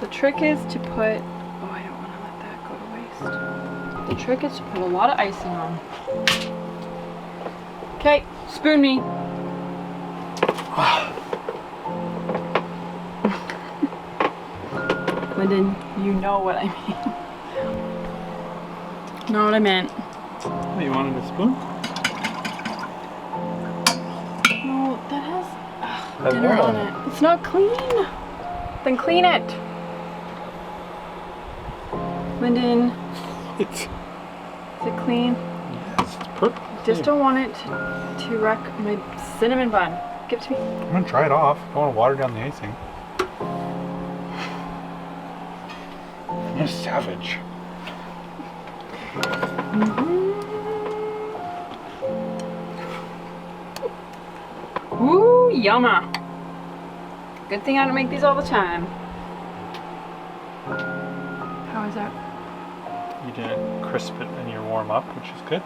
The trick is to put, oh, I don't want to let that go to waste. The trick is to put a lot of icing on. Okay, spoon me. Lyndon, you know what I mean. Know what I meant. Oh, you wanted a spoon? No, that has dinner on it. It's not clean. Then clean it. Lyndon. Is it clean? Yes, it's perfect. Just don't want it to wreck my cinnamon bun. Give it to me. I'm gonna dry it off. I don't want to water down the icing. I'm a savage. Woo, yumma. Good thing I don't make these all the time. How is that? You didn't crisp it in your warm up, which is good.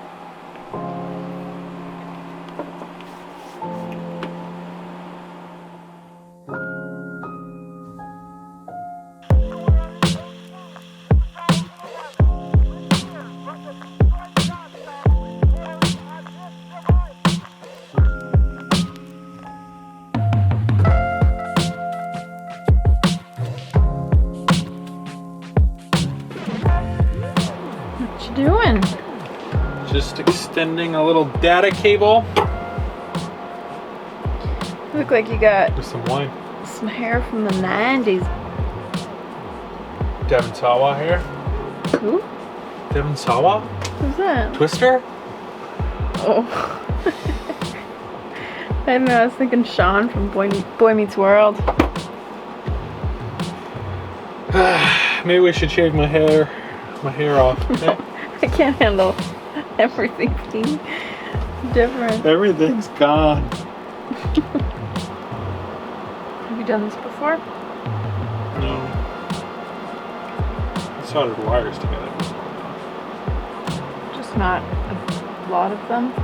Doing? Just extending a little data cable. You look like you got With some wine. some hair from the 90s. Devon Sawa hair. Who? Devon Sawa? Who's that? Twister? Oh. I don't know, I was thinking Sean from Boy Meets World. Maybe we should shave my hair off. Okay? I can't handle everything being different. Everything's gone. Have you done this before? No. I soldered wires together before. Just not a lot of them.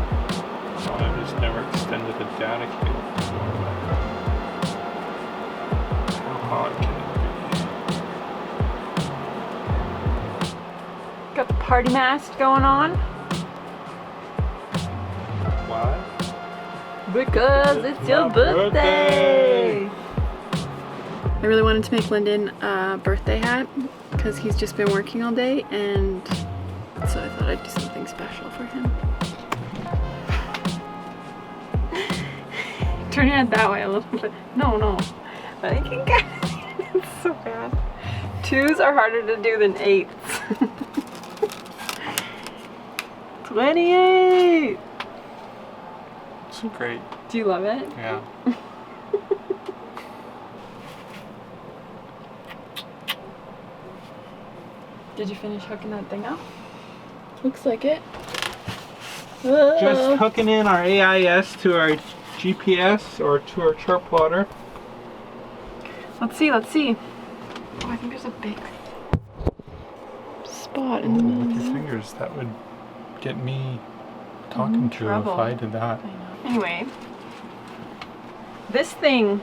So I've just never extended a data cable before. How hot can it Got the party mask going on. Why? Because it's your birthday. I really wanted to make Lyndon a birthday hat because he's just been working all day, and so I thought I'd do something special for him. Turn your head that way a little bit. No. I can get it. It's so bad. 2s are harder to do than 8s. 28! It's great. Do you love it? Yeah. Did you finish hooking that thing up? Looks like it. Just hooking in our AIS to our GPS or to our chart plotter. Let's see. Oh, I think there's a big spot in the middle. With your fingers, that would get me talking to trouble. if I did that. I know. Anyway, this thing.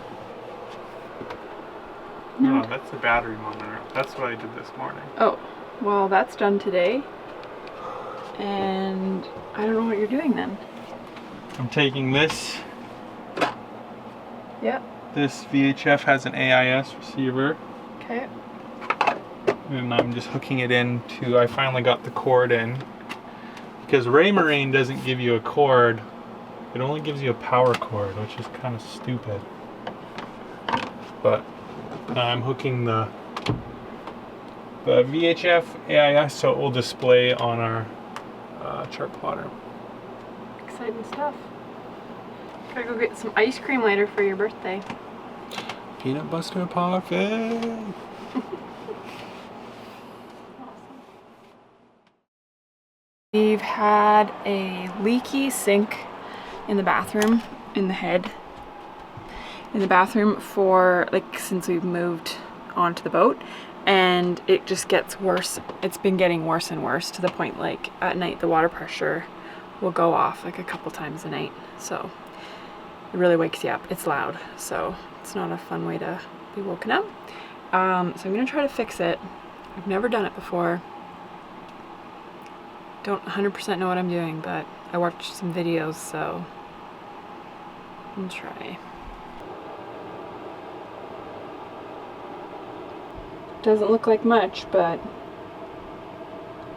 No, that's the battery monitor. That's what I did this morning. Oh, well, that's done today. And I don't know what you're doing then. I'm taking this. Yep. This VHF has an AIS receiver. Okay. And I'm just hooking it into, I finally got the cord in. Because Raymarine doesn't give you a cord. It only gives you a power cord, which is kind of stupid. But now I'm hooking the VHF AIS so it will display on our chart plotter. Exciting stuff. Gotta go get some ice cream later for your birthday. Peanut butter parfait. We've had a leaky sink in the bathroom, in the head. In the bathroom for, like, since we've moved onto the boat. And it just gets worse. It's been getting worse and worse to the point, like, at night the water pressure will go off like a couple times a night. So it really wakes you up. It's loud, so it's not a fun way to be woken up. So I'm gonna try to fix it. I've never done it before. Don't 100% know what I'm doing, but I watched some videos, so I'll try. Doesn't look like much, but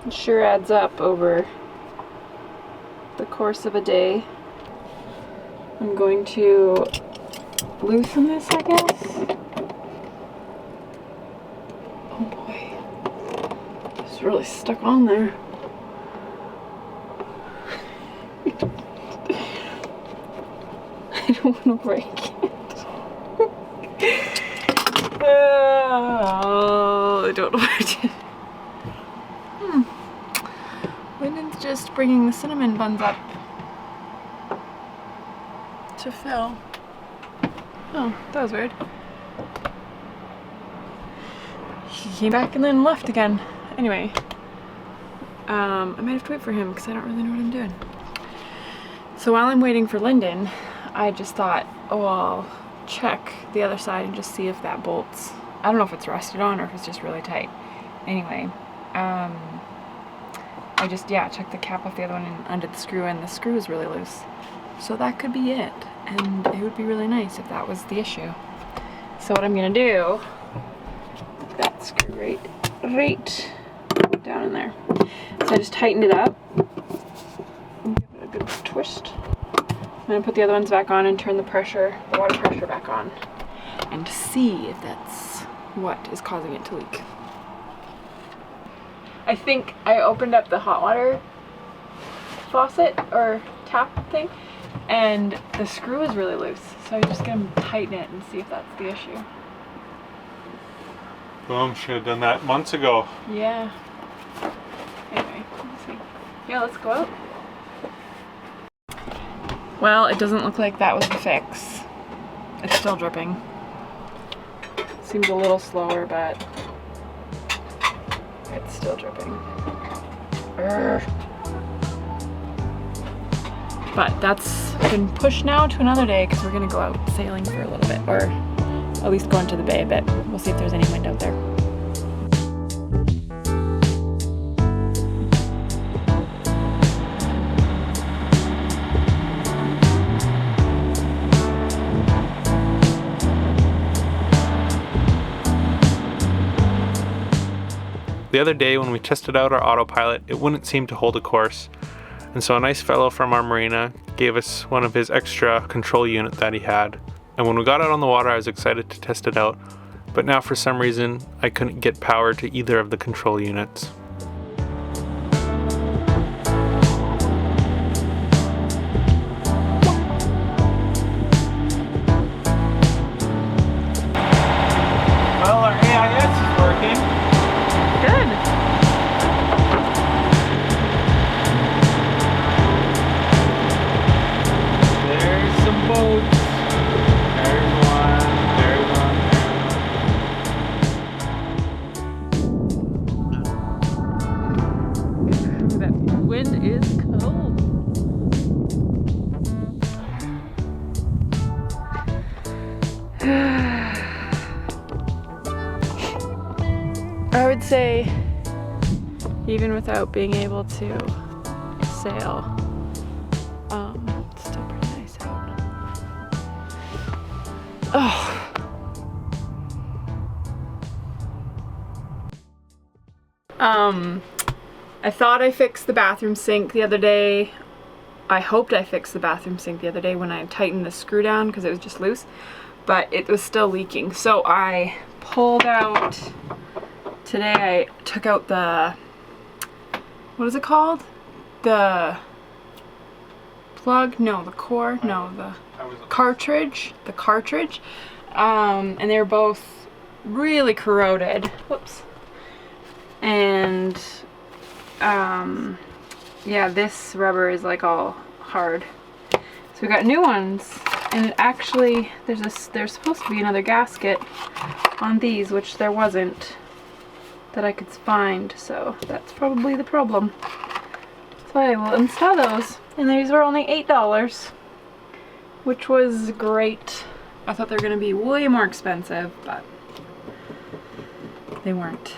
it sure adds up over the course of a day. I'm going to loosen this, I guess. Oh boy, it's really stuck on there. I don't want to break it. Oh, I don't know what I did. Lyndon's just bringing the cinnamon buns up to fill. Oh, that was weird. He came back and then left again. Anyway, I might have to wait for him because I don't really know what I'm doing. So while I'm waiting for Lyndon, I just thought, oh, I'll check the other side and just see if that bolt's, I don't know if it's rusted on or if it's just really tight. Anyway, I just, checked the cap off the other one and undid the screw, and the screw is really loose. So that could be it, and it would be really nice if that was the issue. So what I'm gonna do, put that screw right down in there. So I just tightened it up, and give it a good twist. I'm gonna put the other ones back on and turn the water pressure back on, and see if that's what is causing it to leak. I think I opened up the hot water faucet or tap thing, and the screw is really loose. So I'm just gonna tighten it and see if that's the issue. Boom, should have done that months ago. Yeah. Anyway, let's see. Yeah, let's go out. Well, it doesn't look like that was the fix. It's still dripping. Seems a little slower, but it's still dripping. Urgh. But that's been pushed now to another day because we're gonna go out sailing for a little bit, or at least go into the bay a bit. We'll see if there's any wind out there. The other day when we tested out our autopilot, it wouldn't seem to hold a course. And so a nice fellow from our marina gave us one of his extra control unit that he had. And when we got out on the water, I was excited to test it out. But now for some reason, I couldn't get power to either of the control units. Well, our AIS is working. Good. There's some boats. There's one. There's one. That wind is cold. I would say, even without being able to sail, it's still pretty nice out. Oh. I thought I fixed the bathroom sink the other day. I hoped I fixed the bathroom sink the other day when I tightened the screw down because it was just loose, but it was still leaking. So I pulled out, today I took out the, what is it called? The plug? No, the core? No, the cartridge. The cartridge. And they were both really corroded. Whoops. And yeah, this rubber is like all hard. So we got new ones, and it actually, there's supposed to be another gasket on these, which there wasn't that I could find, so that's probably the problem. So I will install those, and these were only $8, which was great. I thought they were gonna be way more expensive, but They weren't.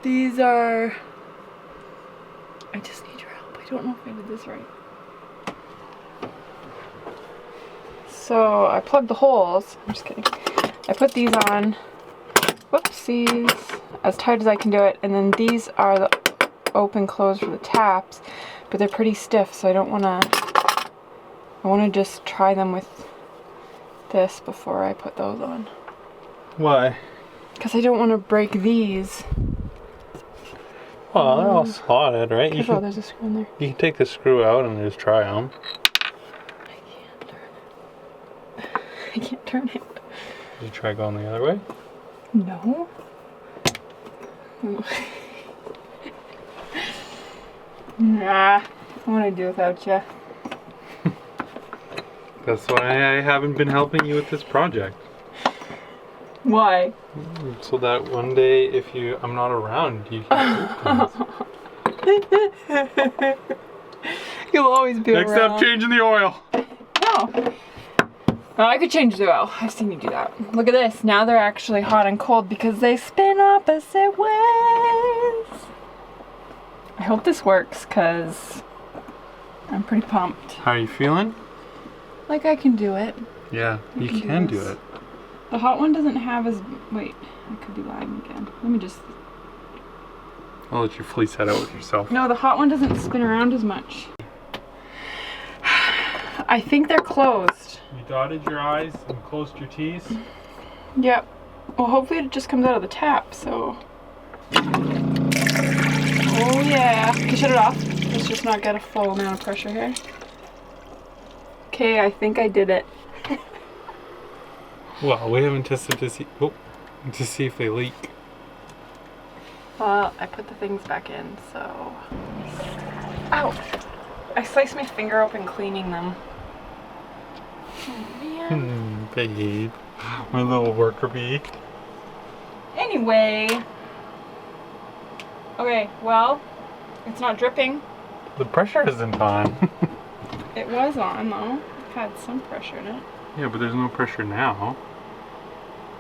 These are... I just need your help. I don't know if I did this right. So I plugged the holes. I'm just kidding. I put these on, whoopsies, as tight as I can do it. And then these are the open close for the taps, but they're pretty stiff, so I don't want to, I want to just try them with this before I put those on. Why? Because I don't want to break these. Well, they're all slotted, right? Careful, there's a screw in there. You can take the screw out and just try them. I can't turn it. Did you try going the other way? No. Nah, I want to do without you. That's why I haven't been helping you with this project. Why? So that one day, if I'm not around, you can do things. You'll always be Next around. up, changing the oil. No. Oh, I could change the oil. I've seen you do that. Look at this. Now they're actually hot and cold because they spin opposite ways. I hope this works because I'm pretty pumped. How are you feeling? Like I can do it. Yeah, you can do this. it. The hot one doesn't have as... Wait, I could be lagging again. Let me just... I'll let you fleece that out with yourself. No, the hot one doesn't spin around as much. I think they're closed. You dotted your I's and closed your T's? Yep. Well, hopefully it just comes out of the tap, so... Oh yeah. Can you shut it off? Let's just not get a full amount of pressure here. Okay, I think I did it. Well, we haven't tested to see if they leak. Well, I put the things back in, so... Ow! I sliced my finger open cleaning them. Oh man. Babe. My little worker bee. Anyway. Okay, well, it's not dripping. The pressure isn't on. It was on though. It had some pressure in it. Yeah, but there's no pressure now.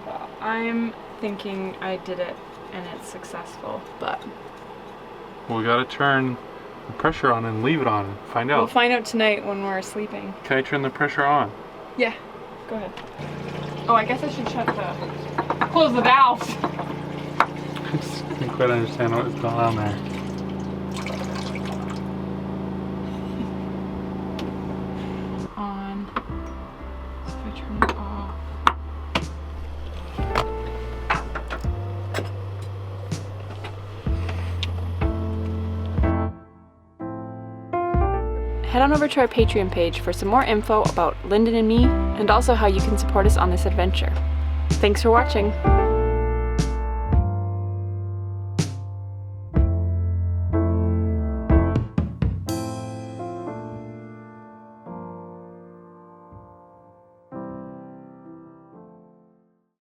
Well, I'm thinking I did it and it's successful, but... Well, we gotta turn the pressure on and leave it on and find out. We'll find out tonight when we're sleeping. Can I turn the pressure on? Yeah, go ahead. Oh, I guess I should close the valves. I just didn't quite understand what was going on there. On. So if I turn it off. Head on over to our Patreon page for some more info about Lyndon and me, and also how you can support us on this adventure. Thanks for watching!